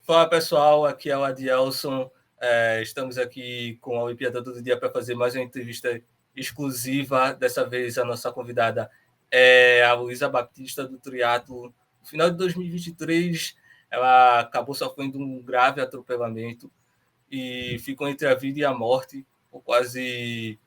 Fala pessoal, aqui é o Adielson. Estamos aqui com a Olimpíada do Dia para fazer mais uma entrevista exclusiva. Dessa vez a nossa convidada é a Luísa Batista do triatlo. No final de 2023, ela acabou sofrendo um grave atropelamento e ficou entre a vida e a morte por quase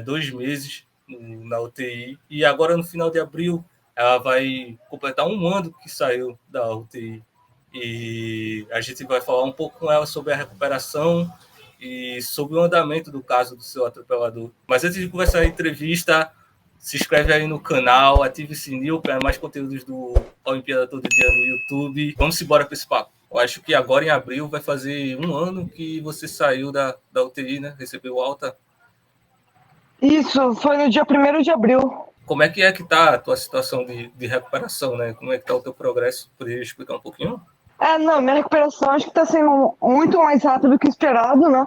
2 meses na UTI. E agora, no final de abril, ela vai completar um ano que saiu da UTI. E a gente vai falar um pouco com ela sobre a recuperação e sobre o andamento do caso do seu atropelador. Mas antes de começar a entrevista, se inscreve aí no canal, ative o sininho para mais conteúdos do Olimpíada Todo Dia no YouTube. Vamos embora para esse papo. Eu acho que agora em abril vai fazer um ano que você saiu da UTI, né? Recebeu alta. Isso, foi no dia 1º de abril. Como é que tá a tua situação de recuperação, né? Como é que tá o teu progresso? Poderia explicar um pouquinho? Não, minha recuperação acho que tá sendo muito mais rápida do que esperado, né?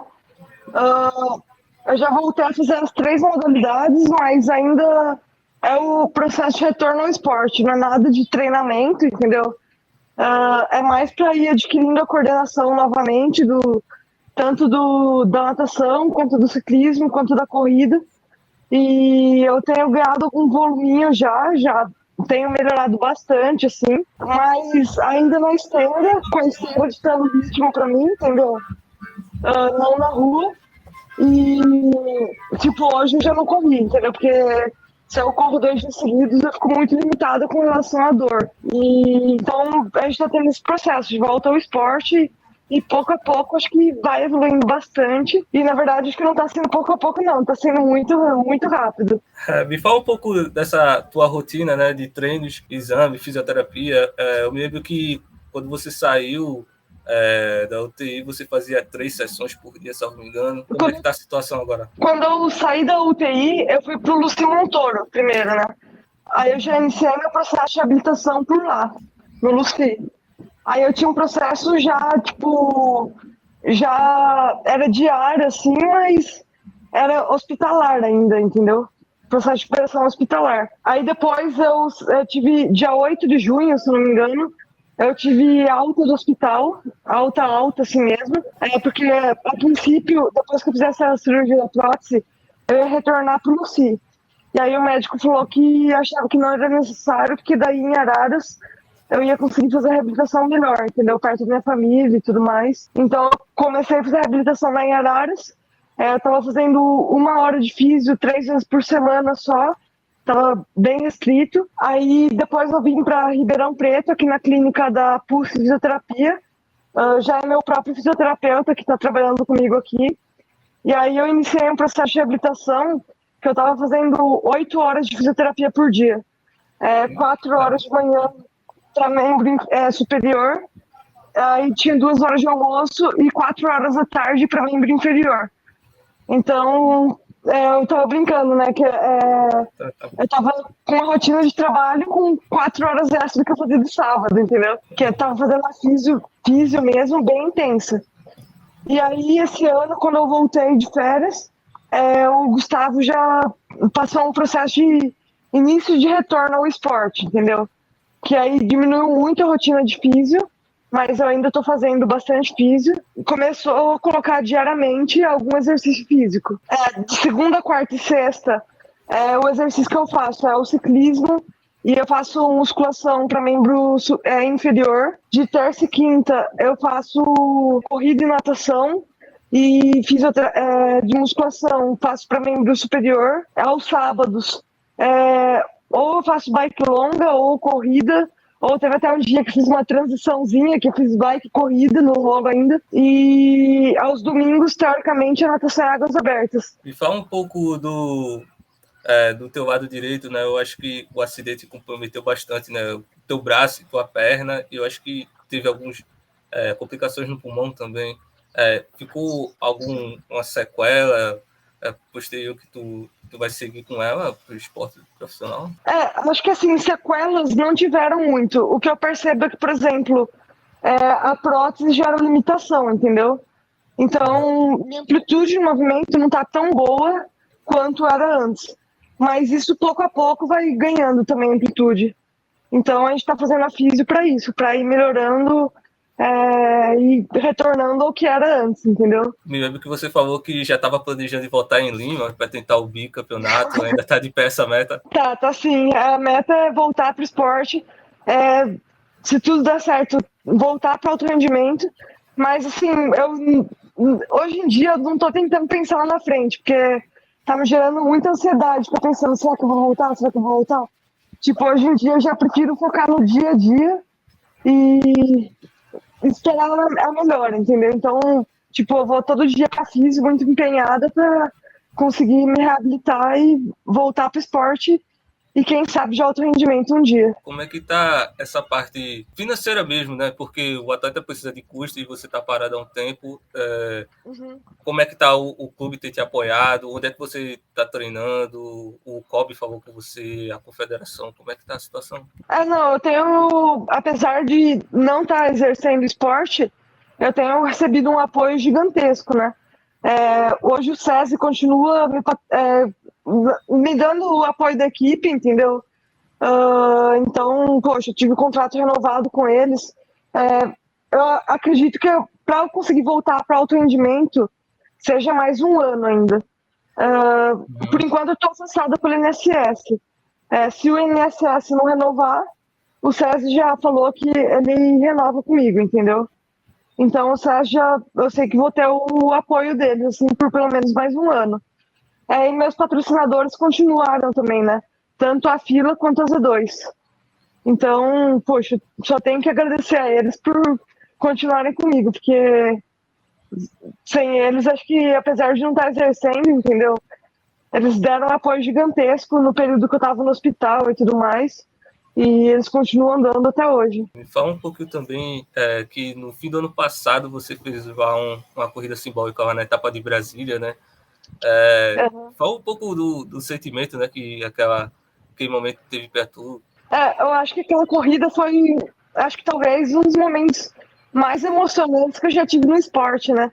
Eu já voltei a fazer as 3 modalidades, mas ainda é o processo de retorno ao esporte, não é nada de treinamento, entendeu? É mais para ir adquirindo a coordenação novamente, tanto da natação, quanto do ciclismo, quanto da corrida. E eu tenho ganhado um voluminho já tenho melhorado bastante, assim, mas ainda na esteira, com a esteira ditando ritmo pra mim, entendeu? Não na rua. E, hoje eu já não corri, entendeu? Porque se eu corro 2 dias seguidos, eu fico muito limitada com relação à dor. Então, a gente tá tendo esse processo de volta ao esporte. E pouco a pouco acho que vai evoluindo bastante. E na verdade acho que não está sendo pouco a pouco, não. Está sendo muito, muito rápido. Me fala um pouco dessa tua rotina, né, de treinos, exame, fisioterapia. Eu me lembro que quando você saiu da UTI, você fazia 3 sessões por dia, se não me engano. Como é que está a situação agora? Quando eu saí da UTI, eu fui pro Luci Montoro primeiro, né? Aí eu já iniciei meu processo de habilitação por lá, no Luci. Aí eu tinha um processo já era diário, assim, mas era hospitalar ainda, entendeu? Processo de recuperação hospitalar. Aí depois eu tive, dia 8 de junho, se não me engano, eu tive alta do hospital, alta assim mesmo, porque a princípio, depois que eu fizesse a cirurgia da prótese, eu ia retornar pro Luci. E aí o médico falou que achava que não era necessário, porque daí em Araras eu ia conseguir fazer a reabilitação melhor, entendeu? Perto da minha família e tudo mais. Então, eu comecei a fazer a reabilitação lá em Araras. Eu tava fazendo 1 hora de físio 3 vezes por semana só. Tava bem restrito. Aí, depois eu vim para Ribeirão Preto, aqui na clínica da Pulse Fisioterapia. Já é meu próprio fisioterapeuta que tá trabalhando comigo aqui. E aí eu iniciei um processo de reabilitação que eu tava fazendo 8 horas de fisioterapia por dia. 4 horas de manhã para membro superior, aí tinha 2 horas de almoço e 4 horas da tarde para membro inferior. Então, eu tava brincando, né, que eu tava com uma rotina de trabalho com 4 horas extras que eu fazia de sábado, entendeu? Que eu tava fazendo a físio mesmo, bem intensa. E aí, esse ano, quando eu voltei de férias, o Gustavo já passou um processo de início de retorno ao esporte, entendeu? Que aí diminuiu muito a rotina de físio, mas eu ainda estou fazendo bastante físio. Começou a colocar diariamente algum exercício físico. De segunda, quarta e sexta, o exercício que eu faço é o ciclismo, e eu faço musculação para membro inferior. De terça e quinta, eu faço corrida e natação, e de musculação faço para membro superior. Aos sábados, ou eu faço bike longa ou corrida, ou teve até um dia que fiz uma transiçãozinha, que eu fiz bike corrida no rolo ainda, e aos domingos, teoricamente, a natação é águas abertas. Me fala um pouco do teu lado direito, né? Eu acho que o acidente comprometeu bastante, né? O teu braço e tua perna, e eu acho que teve algumas complicações no pulmão também. Ficou alguma sequela posterior que tu vai seguir com ela para o esporte profissional? Acho que assim, sequelas não tiveram muito. O que eu percebo é que, por exemplo, a prótese gera limitação, entendeu? Então, minha amplitude de movimento não está tão boa quanto era antes. Mas isso, pouco a pouco, vai ganhando também amplitude. Então, a gente está fazendo a físio para isso, para ir melhorando e retornando ao que era antes, entendeu? Me lembro que você falou que já estava planejando voltar em Lima para tentar o bicampeonato, ainda está de pé essa meta? Tá sim. A meta é voltar pro esporte. É, se tudo der certo, voltar para alto rendimento. Mas, assim, hoje em dia eu não tô tentando pensar lá na frente, porque tá me gerando muita ansiedade. Tô pensando, será que eu vou voltar? Será que eu vou voltar? Tipo, hoje em dia eu já prefiro focar no dia a dia e esperar a melhora, entendeu? Então, tipo, eu vou todo dia pra físico, muito empenhada para conseguir me reabilitar e voltar pro esporte e quem sabe de alto rendimento um dia. Como é que tá essa parte financeira mesmo, né? Porque o atleta precisa de custo e você tá parado há um tempo. Como é que tá o clube ter te apoiado? Onde é que você tá treinando? O COB falou com você, a confederação, como é que tá a situação? Não, eu tenho, apesar de não estar exercendo esporte, eu tenho recebido um apoio gigantesco, né? Hoje o SESI continua me dando o apoio da equipe, entendeu? Então, poxa, eu tive um contrato renovado com eles. Eu acredito que para eu conseguir voltar para alto rendimento, seja mais um ano ainda. Por enquanto, eu estou acessada pelo INSS. Se o INSS não renovar, o SESI já falou que ele renova comigo, entendeu? Então, o SESI eu sei que vou ter o apoio deles, assim, por pelo menos mais um ano. E meus patrocinadores continuaram também, né? Tanto a Fila quanto a Z2. Então, poxa, só tenho que agradecer a eles por continuarem comigo, porque sem eles, acho que apesar de não estar exercendo, entendeu? Eles deram um apoio gigantesco no período que eu estava no hospital e tudo mais. E eles continuam andando até hoje. Me fala um pouquinho também que no fim do ano passado você fez uma corrida simbólica lá na etapa de Brasília, né? Fala um pouco do sentimento, né? Que aquele momento teve para tu. Eu acho que aquela corrida foi, acho que talvez um dos momentos mais emocionantes que eu já tive no esporte, né?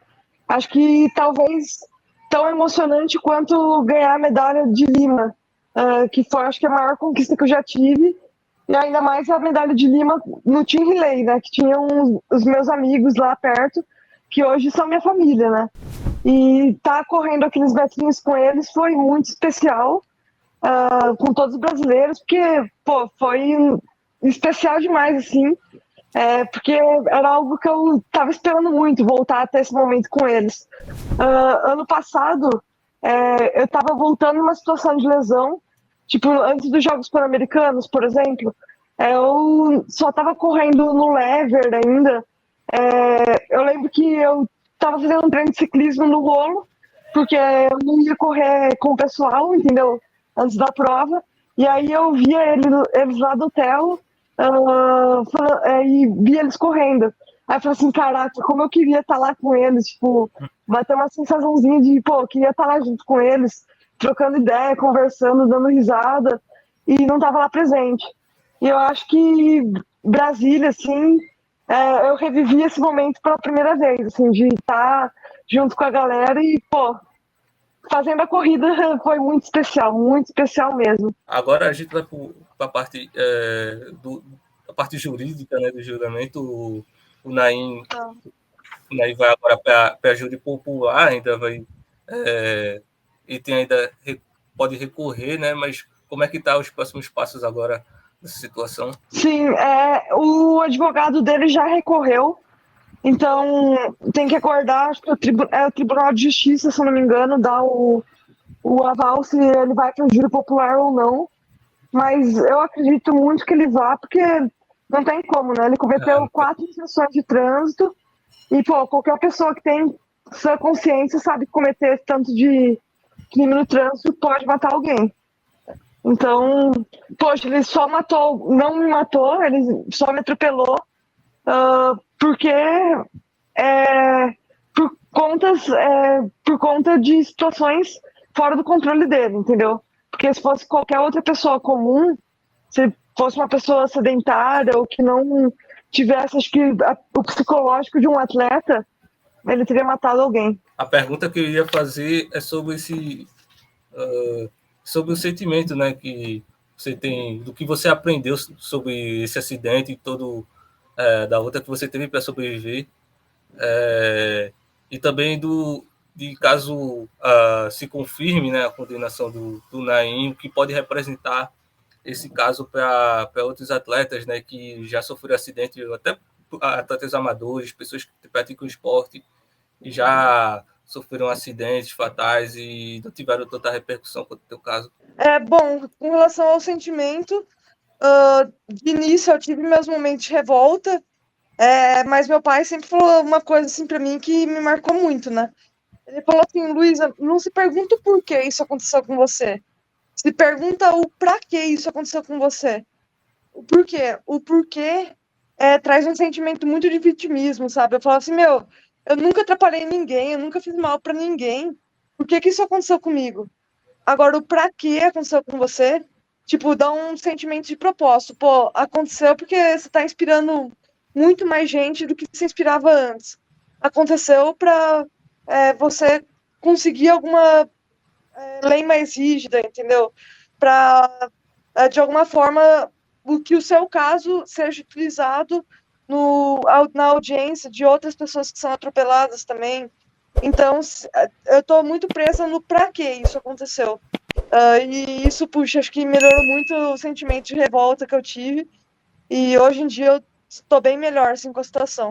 Acho que talvez tão emocionante quanto ganhar a medalha de Lima, que foi, acho que, a maior conquista que eu já tive. E ainda mais a medalha de Lima no Team Relay, né? Que tinham os meus amigos lá perto, que hoje são minha família, né? E tá correndo aqueles metrinhos com eles foi muito especial, com todos os brasileiros, porque, pô, foi especial demais, assim, porque era algo que eu tava esperando muito, voltar até esse momento com eles. Ano passado, eu tava voltando numa situação de lesão, tipo, antes dos Jogos Pan-Americanos, por exemplo, eu só tava correndo no lever ainda. Eu lembro que eu tava fazendo um treino de ciclismo no rolo, porque eu não ia correr com o pessoal, entendeu? Antes da prova. E aí eu via eles lá do hotel e via eles correndo. Aí eu falei assim, caraca, como eu queria estar lá com eles, tipo, bater uma sensaçãozinha de, pô, eu queria estar lá junto com eles, trocando ideia, conversando, dando risada, e não tava lá presente. E eu acho que Brasília, assim, eu revivi esse momento pela primeira vez, assim, de estar junto com a galera e, pô, fazendo a corrida foi muito especial mesmo. Agora a gente vai para a parte jurídica, né, do julgamento. O Naim, o Naim vai agora para a júri popular, ainda vai. E tem ainda pode recorrer, né? Mas como é que tá os próximos passos agora nessa situação? Sim, o advogado dele já recorreu, então tem que acordar, acho que o Tribunal de Justiça, se eu não me engano, dá o aval se ele vai para o júri popular ou não. Mas eu acredito muito que ele vá, porque não tem como, né? Ele cometeu 4 infrações de trânsito e, pô, qualquer pessoa que tem sua consciência sabe que cometer esse tanto de crime no trânsito pode matar alguém. Então, poxa, ele só matou, não me matou, ele só me atropelou, porque por conta de situações fora do controle dele, entendeu? Porque se fosse qualquer outra pessoa comum, se fosse uma pessoa sedentária ou que não tivesse, acho que, o psicológico de um atleta, ele teria matado alguém. A pergunta que eu ia fazer é sobre sobre o sentimento, né, que você tem, do que você aprendeu sobre esse acidente e todo da luta que você teve para sobreviver, e também de caso se confirme, né, a condenação do Naim, que pode representar esse caso para outros atletas, né, que já sofreram acidente, até atletas amadores, pessoas que praticam esporte e já sofreram acidentes fatais e não tiveram tanta repercussão quanto o teu caso. Bom, com relação ao sentimento, de início eu tive meus momentos de revolta, mas meu pai sempre falou uma coisa assim para mim que me marcou muito, né? Ele falou assim, Luísa, não se pergunta o porquê isso aconteceu com você. Se pergunta o pra que isso aconteceu com você. O porquê. O porquê traz um sentimento muito de vitimismo, sabe? Eu falo assim, meu, eu nunca atrapalhei ninguém, eu nunca fiz mal para ninguém. Por que que isso aconteceu comigo? Agora, o pra que aconteceu com você, tipo, dá um sentimento de propósito. Pô, aconteceu porque você tá inspirando muito mais gente do que você inspirava antes. Aconteceu para você conseguir alguma lei mais rígida, entendeu? Para, de alguma forma, o seu caso seja utilizado na audiência de outras pessoas que são atropeladas também. Então, eu estou muito presa no para que isso aconteceu. E isso, puxa, acho que melhorou muito o sentimento de revolta que eu tive. E hoje em dia eu estou bem melhor assim, com a situação.